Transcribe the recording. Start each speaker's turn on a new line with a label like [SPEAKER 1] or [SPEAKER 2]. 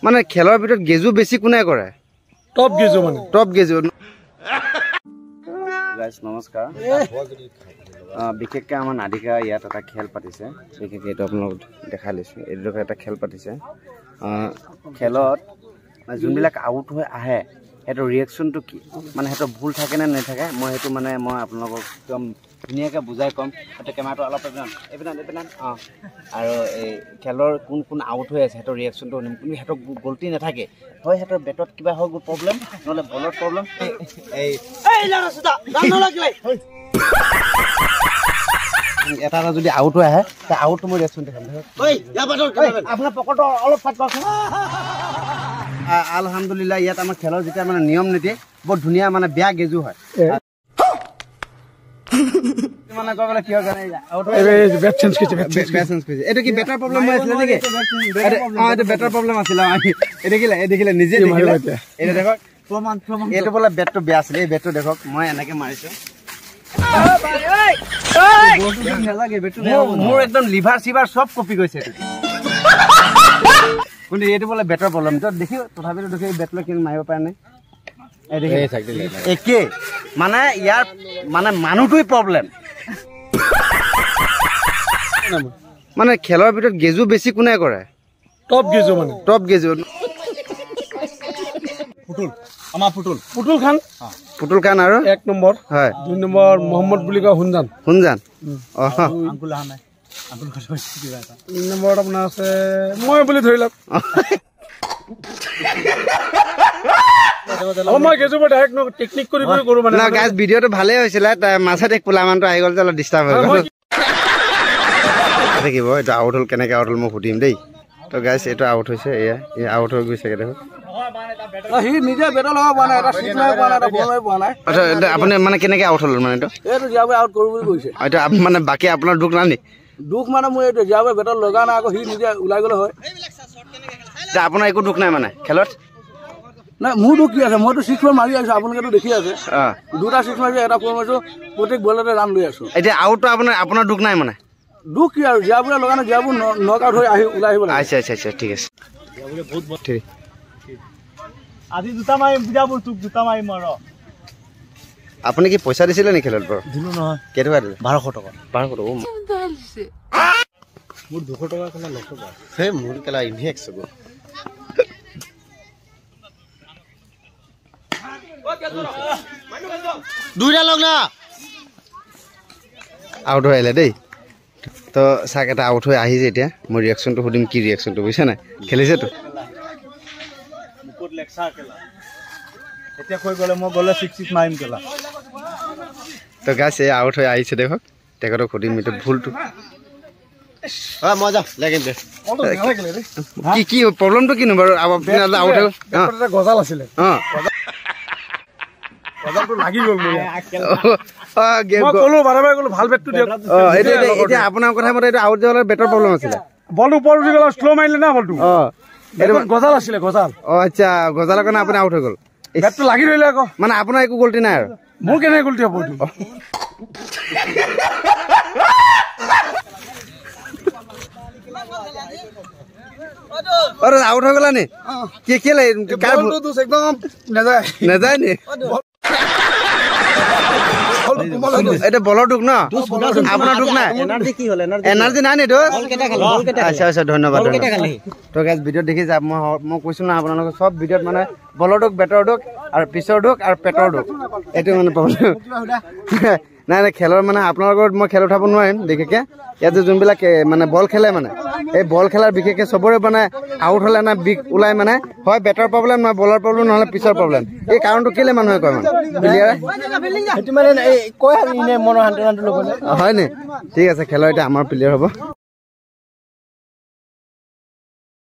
[SPEAKER 1] মানে খেলৰ ভিতৰত গেজু বেছি কোনে কৰে
[SPEAKER 2] টপ গেজু মানে
[SPEAKER 1] টপ গেজু গাইস নমস্কাৰ বিশেষকৈ আমাৰ নাদিকা ইয়াত এটা খেল পাতিছে বিশেষকৈ এইটো আপোনালোক দেখাই লৈছোঁ এইটো এটা খেল পাতিছে খেলত যোনবিলাক আউট হৈ আহে সেইটো ৰিয়েকশ্যনটো কি মানে সেইটো ভুল থাকে নে নাথাকে মই সেইটো মানে মই আপোনালোকক একদম ধুনীয়াকৈ বুজাই ক'ম সেইটো কেমেৰাটো অলপ এইপিনে আৰু এই খেলৰ কোন কোন আউট হৈ আছে সেইটো ৰিয়েকশ্যনটো শুনিম কিন্তু সিহঁতৰ গল্টি নাথাকে হয় সিহঁতৰ বেটত কিবা হৈ গ'ল প্ৰব্লেম নহ'লে বলত প্ৰব্লেম এটা যদি আউট হৈ আহে তাৰ আউটটো মই ৰিয়েকশ্যন দেখাম আপোনাৰ পকেটটো অলপ ফাট পাওকচোন আলহামদুলিল্লাহ ইয়াত আমাৰ খেলৰ যেতিয়া মানে নিয়ম নীতি বৰ ধুনীয়া মানে বেয়া গেজু হয় মানে কবলে কি হয় আউট বেট চেঞ্জ কৰিছে এটো কি বেটাৰ প্ৰব্লেম আছিল নেকি এটো বেটাৰ প্ৰব্লেম আছিল দেখিলে নিজে দেখিলে এটা দেখক প্ৰমাণ এটো বলে বেটটো বেয়া আছিল এই বেটটো দেখক মই এনেকে মাৰিছো মোৰ একদম লিভাৰ সিভাৰ সব কপি গৈছে কিন্তু এইটো বলে বেটাৰ প্ৰব্লেম তো দেখি তথাপিতো দেখি বেটলৈ কিন মাৰিব পাৰে নাই একে মানে ইয়াৰ মানে মানুহটোই প্ৰব্লেম মানে খেলৰ ভিতৰত গেজু বেছি কোনে কৰে
[SPEAKER 2] টপ গেজু মানে
[SPEAKER 1] টপ গেজু পুতুল খান আৰু
[SPEAKER 2] এক নম্বৰ
[SPEAKER 1] হয়
[SPEAKER 2] 2 নম্বৰ মোহাম্মদ বুলি কয় হুনজান
[SPEAKER 1] আংকুল আহা নাই আংকুল কথা কিবা এটা
[SPEAKER 2] 3 নম্বৰত আপোনাৰ আছে মই বুলি ধৰি লওক মই গেজু বড় ডাইৰেক্ট টেকনিক কৰি কৰো মানে
[SPEAKER 1] না গাইস ভিডিওটো ভালে হৈছিল মাছাত এক পুলামানটো আহি গল যে অলপ ডিস্টার্ব হৈ গল দেখিব এটা আউট হল কেনেকে আউট হল মই ফুটিম দেই তো গাইস এটা আউট হৈছে এই আউট হৈ গৈছে দেখো
[SPEAKER 2] হি নিজে বেট লগাব পানা এটা সিট নাই পানা এটা বল নাই পানা
[SPEAKER 1] আচ্ছা আপুনি মানে কেনেকে আউট হল মানে
[SPEAKER 2] এইটো যাবে আউট কৰো বুলি কৈছে
[SPEAKER 1] এটা মানে বাকি আপোনাৰ দুখ নানি
[SPEAKER 2] দুখ মানে মই এইটো যাবে বেট লগা না আকৌ হি নিজে উলাই গলে হয়
[SPEAKER 1] তা আপোনাৰ একো দুখ নাই মানে খেলত
[SPEAKER 2] না মোৰ দুখ কি আছে মইতো 6 মাৰি আছো আপোনালোকেতো দেখি আছে দুটা 6 মাৰি এটা ফোৰ মাৰিছো প্ৰত্যেক বলতে ৰান লৈ আছো
[SPEAKER 1] এতিয়া আউটটো আপোনাৰ দুখ নাই মানে
[SPEAKER 2] দুখ কি আৰু যাবলে লগা না যাবো নক আউট হৈ আহি উলাই আহিব
[SPEAKER 1] আচ্ছা ঠিক আছে
[SPEAKER 2] যাবলে বহুত ঠিক আজি দুটা মাৰি যাবো তুক দুটা মাৰি মৰ
[SPEAKER 1] আপুনি কি পইচা দিছিলে নি খেলত পৰা
[SPEAKER 2] দিলো নহয়
[SPEAKER 1] কেটকা দিলে
[SPEAKER 2] 1200 টকা
[SPEAKER 1] 1200 টকা
[SPEAKER 2] মোৰ 200 টকা কেনে লছ হ'ব
[SPEAKER 1] হে মোৰ কেলা ইনভেক্স হ'ব দুইটা লগ না আউট হৈ আহিলে দেই তো চাক এটা আউট হৈ আহিছে এতিয়া মই ৰিয়েকশ্যনটো সুধিম কি ৰিয়েকশ্যনটো বুজিছে নাই খেলিছেতো
[SPEAKER 2] মুকুট লেক্সা খেলা এতিয়া কৈ গলে মই গলে 6 মাৰিম খেলা
[SPEAKER 1] তো গাইস এই আউট হৈ আহিছে দেখক তেখেতক সুধিম এইটো ভুলটো মজা লাগিল দে কি প্ৰব্লেমটো কিনো বাৰু আপুনি আউট হৈ
[SPEAKER 2] এটা গজাল আছিল গজালটো লাগি গল মই কলো বাৰবাৰ কলো ভাল বেটটো দিয়ক
[SPEAKER 1] এতিয়া আপোনাৰ কথা মতে এইটো আউট দিবলৈ বেটৰ প্ৰব্লেম আছিল
[SPEAKER 2] বল ওপৰ উঠি গল স্লো মাৰিলে না বলটো এইটো গজাল আছিল গজাল
[SPEAKER 1] আচ্ছা গজালৰ কাৰণে আপুনি আউট হৈ গল
[SPEAKER 2] বেটটো লাগি ৰইলে আকৌ
[SPEAKER 1] মানে আপোনাৰ একো গলটি নাই আৰু
[SPEAKER 2] মোৰ কেনে গলটি হ'ব এইটো
[SPEAKER 1] अरे आउट हो गला ने के केले
[SPEAKER 2] कार बल तो एकदम
[SPEAKER 1] नजाय ने এটা বলৰ দুখ ন আপোনাৰ দুখ নাই এনাৰ্জি কি হল এনাৰ্জি নাই নে দোস আচ্ছা ধন্যবাদ তো গাইস ভিডিও দেখি যাব মই কৈছো না আপোনালোক সব ভিডিওত মানে বলৰ দুখ বেটৰ দুখ আৰু পিছৰ দুখ আৰু পেটৰ দুখ এটো মানে প্ৰব্লেম নাই খেলৰ মানে আপোনালোকৰ মই খেল উঠাব নোৱাৰিম দেখেকে ইয়াতে যোনবিলাক মানে বল খেলে মানে এই বল খেলাৰ বিশেষকে সবৰে মানে আউট হলে না বিগ উলাই মানে হয় বেটাৰ প্ৰব্লেম না বলাৰ প্ৰব্লেম নহলে পিছৰ প্ৰব্লেম এই কাৰণটো কেলে মানুহে কয় মানে ক্লিয়াৰ
[SPEAKER 2] এটো মানে কয় ইনে মনৰ হান্তে ল'বলে
[SPEAKER 1] হয় নে ঠিক আছে খেলৰ এটা আমাৰ প্লেয়াৰ হ'ব